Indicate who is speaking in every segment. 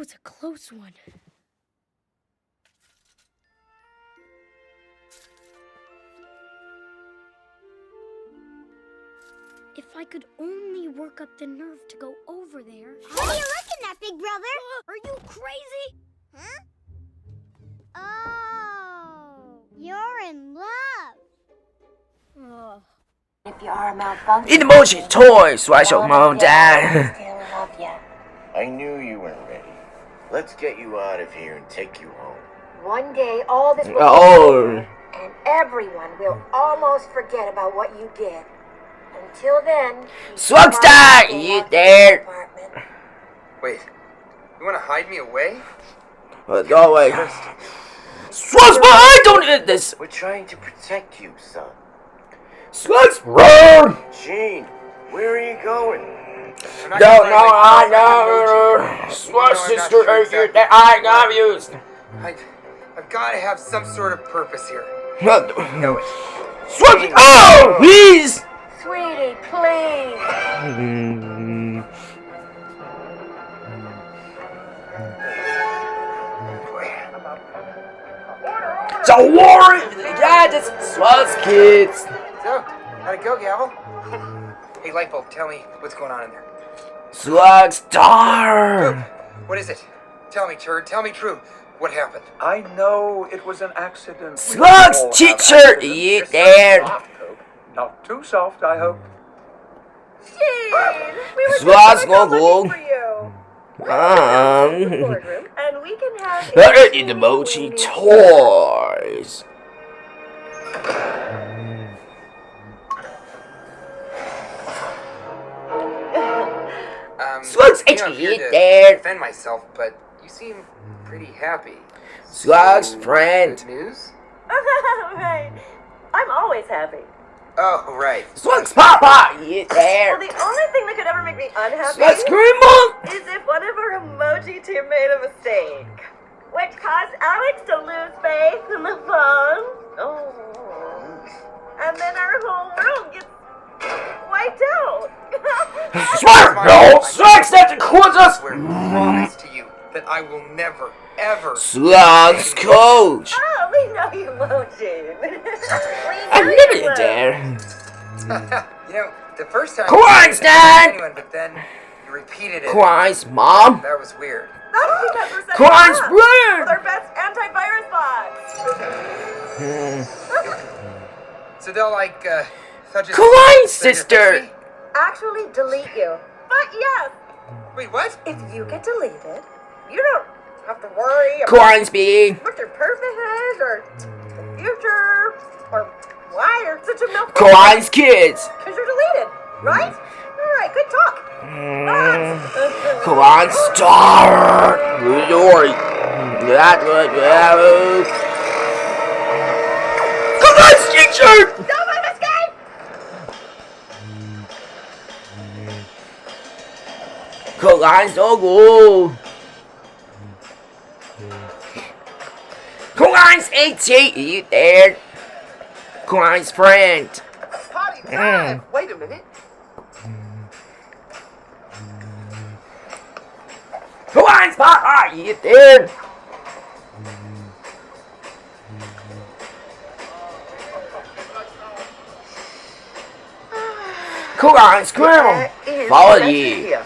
Speaker 1: was a close one. If I could only work up the nerve to go over there.
Speaker 2: What are you looking at, big brother?
Speaker 1: Are you crazy?
Speaker 2: Huh? Oh, you're in love.
Speaker 1: Oh.
Speaker 3: If you are a malfunction,
Speaker 4: Emoji toy Slideshow mode.
Speaker 5: I knew you weren't ready. Let's get you out of here and take you home.
Speaker 3: one day all this will be
Speaker 4: Oh.
Speaker 3: over, and everyone will almost forget about what you did. Until then,
Speaker 4: Slugstar, you there?
Speaker 6: Wait, you want to hide me away?
Speaker 4: Go away. Slugs, but I don't need this.
Speaker 5: We're trying to protect you, son.
Speaker 4: Slugs, run!
Speaker 5: Gene, where are you going?
Speaker 6: I'm not
Speaker 4: No,
Speaker 6: gonna
Speaker 4: no,
Speaker 6: let
Speaker 4: I
Speaker 6: my
Speaker 4: know. Slugs,
Speaker 6: I'm not
Speaker 4: sister,
Speaker 6: sure exactly
Speaker 4: I got used.
Speaker 6: I've got to have some sort of purpose here.
Speaker 4: No,
Speaker 6: Know it.
Speaker 4: Slugs, oh, please!
Speaker 3: Sweetie, please.
Speaker 4: Don't worry, yeah, just Slugs kids.
Speaker 6: So, how'd it go, Gavel? Hey, Lightbulb, tell me what's going on in there.
Speaker 4: Slugstar.
Speaker 6: What is it? Tell me, Turd. Tell me true. What happened?
Speaker 7: I know it was an accident.
Speaker 4: Slugs, teacher, you there?
Speaker 7: Not too soft, I hope.
Speaker 8: Gene, we were
Speaker 4: Slugs,
Speaker 8: just
Speaker 4: go,
Speaker 8: looking
Speaker 4: go.
Speaker 8: for you. Boardroom, and we can have
Speaker 4: Emoji toys. Slugs,
Speaker 6: I'm here to
Speaker 4: there.
Speaker 6: defend myself, but you seem pretty happy.
Speaker 4: Slugs, friend.
Speaker 6: Good news?
Speaker 8: Right. I'm always happy.
Speaker 6: Oh, right.
Speaker 4: Slugs, papa, you there?
Speaker 8: Well, the only thing that could ever make me unhappy
Speaker 4: Slugs, grandma.
Speaker 8: is if one of our emoji team made a mistake, which caused Alex to lose faith in the phone. Oh. And then our whole world gets wiped out.
Speaker 4: Swear, no, Slugs, that includes us.
Speaker 6: I promise to you that I will never, ever.
Speaker 4: Slugs, coach.
Speaker 8: Oh, we know you won't, Gene.
Speaker 4: I never did there.
Speaker 6: You know, the first time
Speaker 4: Christ,
Speaker 6: you didn't tell
Speaker 4: Dad!
Speaker 6: anyone, but then you repeated it.
Speaker 4: Christ, Mom.
Speaker 6: That was weird.
Speaker 8: That's because we're setting
Speaker 4: Christ,
Speaker 8: up
Speaker 4: Brad!
Speaker 8: with our best antivirus bots.
Speaker 6: So they'll like, they'll just
Speaker 4: Christ,
Speaker 6: send your
Speaker 4: sister.
Speaker 6: history?
Speaker 8: Actually delete you. But yes,
Speaker 6: Wait, what?
Speaker 8: if you get deleted, you don't have to worry about
Speaker 4: Christ, B.
Speaker 8: what your perfect is, or the future, or why you're such a milk.
Speaker 4: Christ, kids.
Speaker 8: Because you're deleted, right? Alright, good talk.
Speaker 4: Come on, star. Glory. That would come on, teacher.
Speaker 8: Don't let us escape!
Speaker 4: Come on, so good. Come on, AT, you there? Come on, friend.
Speaker 6: Party time! Wait a minute.
Speaker 4: Come on, Papa, you there? Come on, Squirrel. Follow you.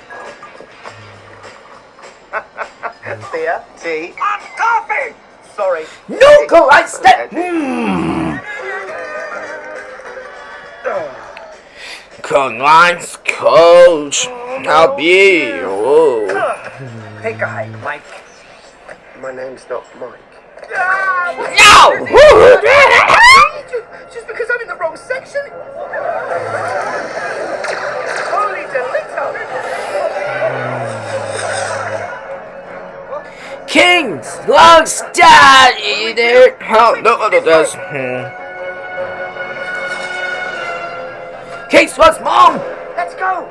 Speaker 7: Beer, tea, and coffee! Sorry.
Speaker 4: No, go on, step. Come on, coach. I'll be. Oh.
Speaker 7: Hey guy, Mike.
Speaker 5: My name's not Mike.
Speaker 4: No!
Speaker 7: Just because I'm in the wrong section? Holy Delito!
Speaker 4: Kings, Slugs, Dad, you there? Oh, no, it does. King, Slugs, Mom!
Speaker 7: Let's go!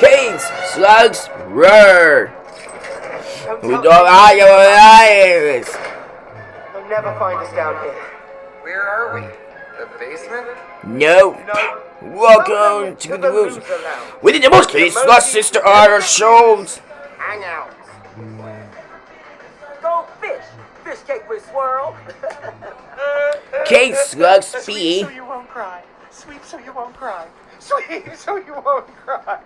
Speaker 4: Kings, Slugs, roar! We don't
Speaker 7: They'll
Speaker 4: liars!
Speaker 7: never find us down here.
Speaker 6: Where are we? The basement?
Speaker 4: No. Welcome to the rooms. We need the most case. Last sister on our shows.
Speaker 7: Hang out. Go fish. Fish cake with swirl.
Speaker 4: Cake slugs be.
Speaker 7: Sweet so you won't cry. Sweet so you won't cry. Sweet so you won't cry.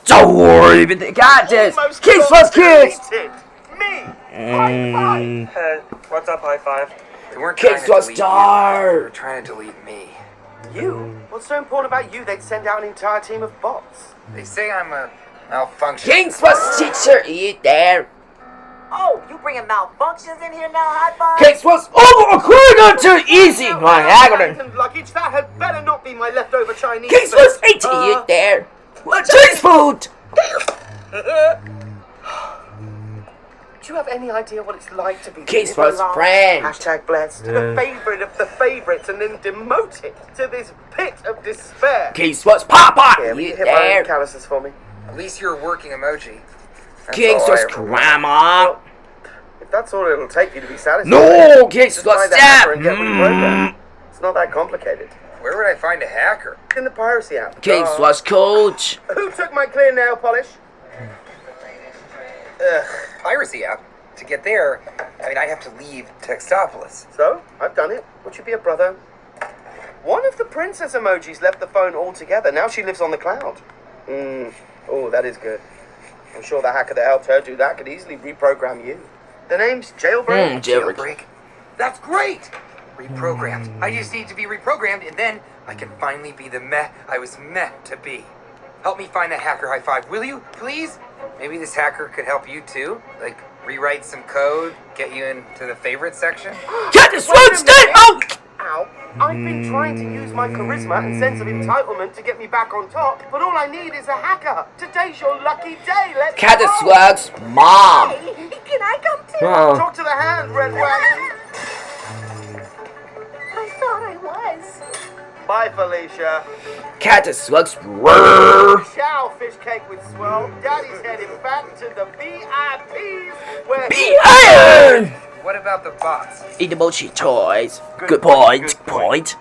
Speaker 4: Don't worry, but they got this. Cake slugs kids.
Speaker 7: Me.
Speaker 6: What's up, high five? They weren't
Speaker 4: Cake
Speaker 6: trying to
Speaker 4: slugs
Speaker 6: delete you. They were
Speaker 4: star.
Speaker 6: trying to delete me.
Speaker 7: You? What's so important about you? They'd send out an entire team of bots.
Speaker 6: They say I'm a malfunction.
Speaker 4: Cake slugs teacher, you there?
Speaker 9: Oh, you bringing malfunctions in here now, High Five?
Speaker 4: Cake slugs over a corridor too easy. My agony.
Speaker 7: And luggage, that had better not be my leftover Chinese.
Speaker 4: Cake slugs 80, you there? What Chinese food?
Speaker 7: Do you have any idea what it's like to be
Speaker 4: Cake slugs friend.
Speaker 7: Hashtag blessed. The favourite of the favourites and then demoted to this pit of despair.
Speaker 4: Cake slugs Papa,
Speaker 7: Here, will you
Speaker 4: you
Speaker 7: hit my
Speaker 4: there?
Speaker 7: calluses for me?
Speaker 6: At least you're a working emoji. That's
Speaker 4: Cake
Speaker 6: all I
Speaker 4: slugs
Speaker 6: ever wanted.
Speaker 4: grandma.
Speaker 7: If that's all it'll take you to be satisfied.
Speaker 4: No, Cake
Speaker 7: just
Speaker 4: slugs
Speaker 7: find a
Speaker 4: stab.
Speaker 7: hacker and get reprogrammed. It's not that complicated.
Speaker 6: Where would I find a hacker?
Speaker 7: In the piracy app.
Speaker 4: Cake slugs coach.
Speaker 7: Who took my clear nail polish?
Speaker 6: Piracy app. To get there, I have to leave Textopolis.
Speaker 7: So, I've done it. Would you be a brother? One of the princess emojis left the phone altogether. Now she lives on the cloud. Oh, that is good. I'm sure the hacker that helped her do that could easily reprogram you. The name's Jailbreak.
Speaker 4: Jailbreak.
Speaker 6: That's great! Reprogrammed. I just need to be reprogrammed, and then I can finally be the meh I was meant to be. Help me find that hacker, High Five, will you? Please? Maybe this hacker could help you too? Like, rewrite some code, get you into the favorite section?
Speaker 4: Get this road stay out!
Speaker 7: Ow. I've been trying to use my charisma and sense of entitlement to get me back on top, but all I need is a hacker. Today's your lucky day. Let's
Speaker 4: Cat the
Speaker 7: go.
Speaker 4: slugs mom.
Speaker 8: Hey, can I come too?
Speaker 4: Oh.
Speaker 7: Talk to the hand, Red Wagon.
Speaker 8: I thought I was.
Speaker 7: Bye, Felicia.
Speaker 4: Cat the slugs roar.
Speaker 7: Ciao, fish cake with swirl. Daddy's heading back to the VIPs where
Speaker 4: Be iron.
Speaker 6: What about the bots?
Speaker 4: Eat emoji toys. Good point.